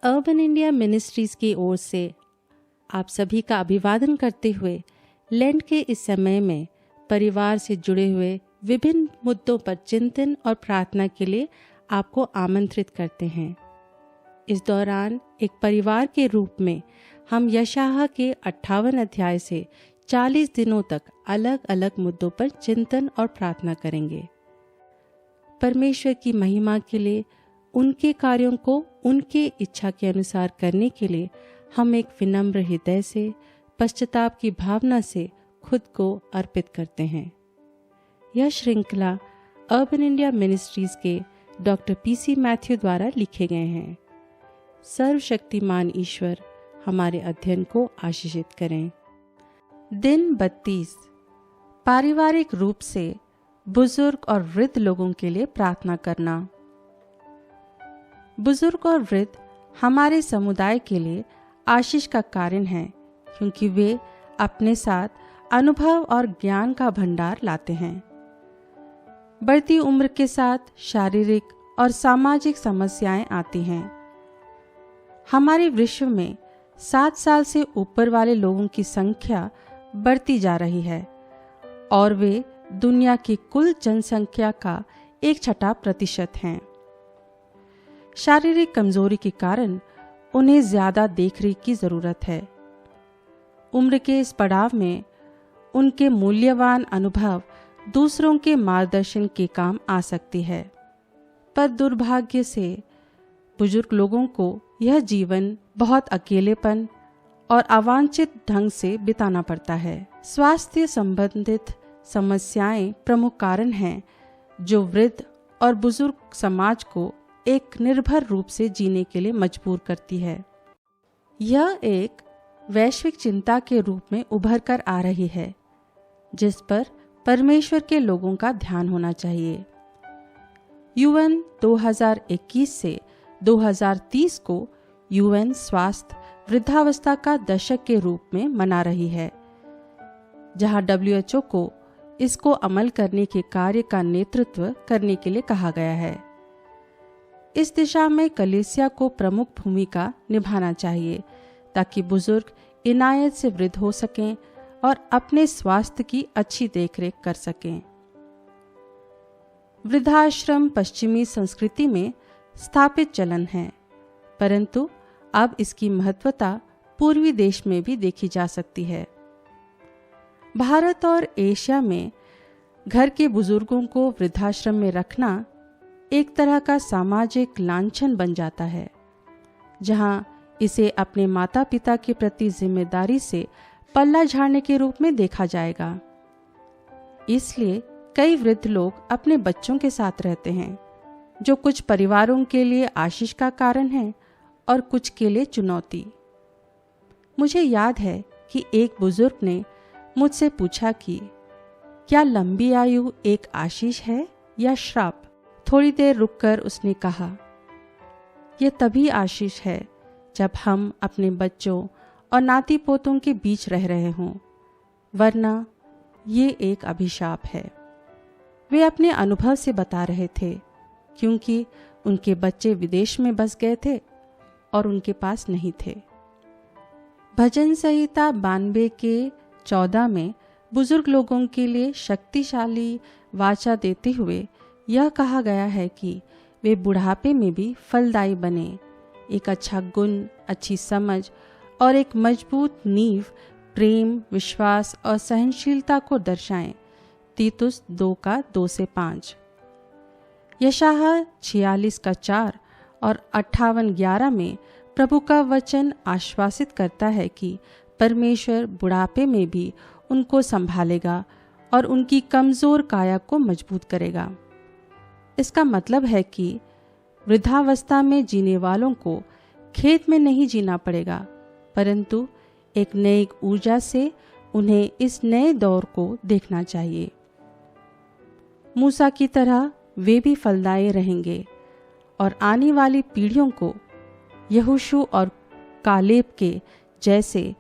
Urban India ministries की ओर से आप सभी का अभिवादन करते हुए लेंट के इस समय में परिवार से जुड़े हुए विभिन्न मुद्दों पर चिंतन और प्रार्थना के लिए आपको आमंत्रित करते हैं। इस दौरान एक परिवार के रूप में हम यशायाह के 58 अध्याय से 40 दिनों तक अलग अलग मुद्दों पर चिंतन और प्रार्थना करेंगे। परमेश्वर की महिमा के लिए, उनके कार्यों को उनके इच्छा के अनुसार करने के लिए हम एक विनम्र हृदय से, पश्चाताप की भावना से खुद को अर्पित करते हैं। यह श्रृंखला अर्बन इंडिया मिनिस्ट्रीज के डॉक्टर पीसी मैथ्यू द्वारा लिखे गए हैं। सर्वशक्तिमान ईश्वर हमारे अध्ययन को आशीषित करें। दिन 32, पारिवारिक रूप से बुजुर्ग और वृद्ध लोगों के लिए प्रार्थना करना। बुजुर्ग और वृद्ध हमारे समुदाय के लिए आशीष का कारण है, क्योंकि वे अपने साथ अनुभव और ज्ञान का भंडार लाते हैं। बढ़ती उम्र के साथ शारीरिक और सामाजिक समस्याएं आती हैं। हमारे विश्व में 7 साल से ऊपर वाले लोगों की संख्या बढ़ती जा रही है और वे दुनिया की कुल जनसंख्या का 1/6% हैं। शारीरिक कमजोरी के कारण उन्हें ज्यादा देखरेख की जरूरत है। उम्र के इस पड़ाव में उनके मूल्यवान अनुभव दूसरों के मार्गदर्शन के काम आ सकती है, पर दुर्भाग्य से बुजुर्ग लोगों को यह जीवन बहुत अकेलेपन और अवांछित ढंग से बिताना पड़ता है। स्वास्थ्य संबंधित समस्याएं प्रमुख कारण हैं जो वृद्ध और बुजुर्ग समाज को एक निर्भर रूप से जीने के लिए मजबूर करती है। यह एक वैश्विक चिंता के रूप में उभर कर आ रही है, जिस पर परमेश्वर के लोगों का ध्यान होना चाहिए। यूएन 2021 से 2030 को यूएन स्वास्थ्य वृद्धावस्था का दशक के रूप में मना रही है, जहां WHO को इसको अमल करने के कार्य का नेतृत्व करने के लिए कहा गया है। इस दिशा में कलीसिया को प्रमुख भूमिका निभाना चाहिए, ताकि बुजुर्ग इनायत से वृद्ध हो सकें और अपने स्वास्थ्य की अच्छी देखरेख कर सकें। वृद्धाश्रम पश्चिमी संस्कृति में स्थापित चलन है, परंतु अब इसकी महत्वता पूर्वी देश में भी देखी जा सकती है। भारत और एशिया में घर के बुजुर्गों को वृद्धाश्रम में रखना एक तरह का सामाजिक लांछन बन जाता है, जहां इसे अपने माता पिता के प्रति जिम्मेदारी से पल्ला झाड़ने के रूप में देखा जाएगा। इसलिए कई वृद्ध लोग अपने बच्चों के साथ रहते हैं, जो कुछ परिवारों के लिए आशीष का कारण है और कुछ के लिए चुनौती। मुझे याद है कि एक बुजुर्ग ने मुझसे पूछा कि क्या लंबी आयु एक आशीष है या श्राप? थोड़ी देर रुककर उसने कहा, यह तभी आशीष है जब हम अपने बच्चों और नाती पोतों के बीच रह रहे हों, वरना ये एक अभिशाप है। वे अपने अनुभव से बता रहे थे, क्योंकि उनके बच्चे विदेश में बस गए थे और उनके पास नहीं थे। भजन संहिता 92 के 14 में बुजुर्ग लोगों के लिए शक्तिशाली वाचा देते हुए यह कहा गया है कि वे बुढ़ापे में भी फलदायी बने, एक अच्छा गुण, अच्छी समझ और एक मजबूत नींव प्रेम, विश्वास और सहनशीलता को दर्शाएं। तीतुस 2:2-5। यशायाह 46:4 और 58:11 में प्रभु का वचन आश्वासित करता है कि परमेश्वर बुढ़ापे में भी उनको संभालेगा और उनकी कमजोर काया को मजबूत करेगा। इसका मतलब है कि वृद्धावस्था में जीने वालों को खेत में नहीं जीना पड़ेगा, परंतु एक नई ऊर्जा से उन्हें इस नए दौर को देखना चाहिए। मूसा की तरह वे भी फलदायी रहेंगे और आने वाली पीढ़ियों को यहोशू और कालेब के जैसे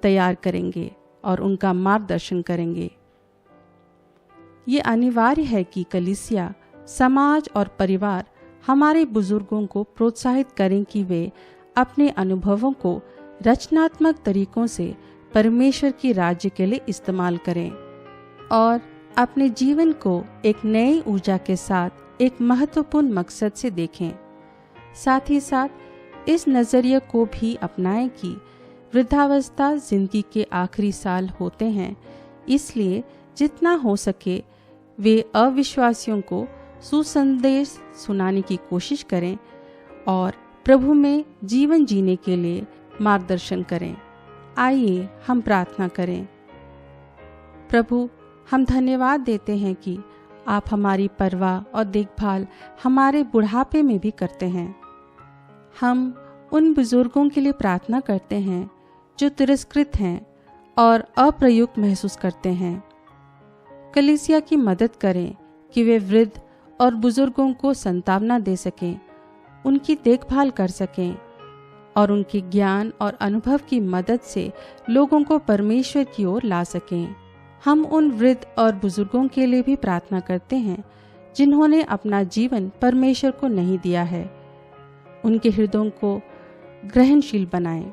तैयार करेंगे और उनका मार्गदर्शन करेंगे। ये अनिवार्य है कि कलीसिया, समाज और परिवार हमारे बुजुर्गों को प्रोत्साहित करें कि वे अपने अनुभवों को रचनात्मक तरीकों से परमेश्वर की राज्य के लिए इस्तेमाल करें और अपने जीवन को एक नई ऊर्जा के साथ एक महत्वपूर्ण मकसद से देखें। साथ ही साथ इस नज़रिए को भी अपनाएं कि वृद्धावस्था जिंदगी के आखिरी साल होते हैं, इसलिए जितना हो सके वे अविश्वासियों को सुसंदेश सुनाने की कोशिश करें और प्रभु में जीवन जीने के लिए मार्गदर्शन करें। आइए हम प्रार्थना करें। प्रभु, हम धन्यवाद देते हैं कि आप हमारी परवाह और देखभाल हमारे बुढ़ापे में भी करते हैं। हम उन बुजुर्गों के लिए प्रार्थना करते हैं जो तिरस्कृत हैं और अप्रयुक्त महसूस करते हैं। कलीसिया की मदद करें कि वे वृद्ध और बुजुर्गों को सांत्वना दे सकें, उनकी देखभाल कर सकें और उनके ज्ञान और अनुभव की मदद से लोगों को परमेश्वर की ओर ला सकें। हम उन वृद्ध और बुजुर्गों के लिए भी प्रार्थना करते हैं जिन्होंने अपना जीवन परमेश्वर को नहीं दिया है। उनके हृदयों को ग्रहणशील बनाएं।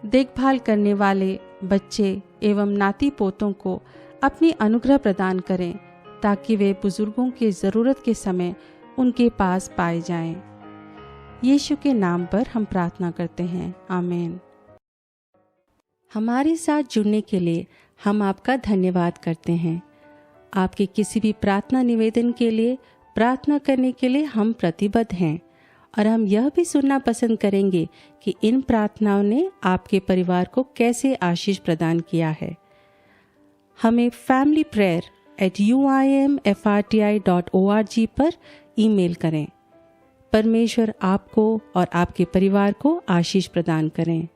देखभाल करने वाले बच्चे एवं नाती पोतों को अपनी अनुग्रह प्रदान करें ताकि वे बुजुर्गों की ज़रूरत के समय उनके पास पाए जाएं। यीशु के नाम पर हम प्रार्थना करते हैं, आमीन। हमारे साथ जुड़ने के लिए हम आपका धन्यवाद करते हैं। आपके किसी भी प्रार्थना निवेदन के लिए प्रार्थना करने के लिए हम प्रतिबद्ध हैं और हम यह भी सुनना पसंद करेंगे कि इन प्रार्थनाओं ने आपके परिवार को कैसे आशीष प्रदान किया है। हमें familyprayer@uimfrti.org पर ईमेल करें। परमेश्वर आपको और आपके परिवार को आशीष प्रदान करें।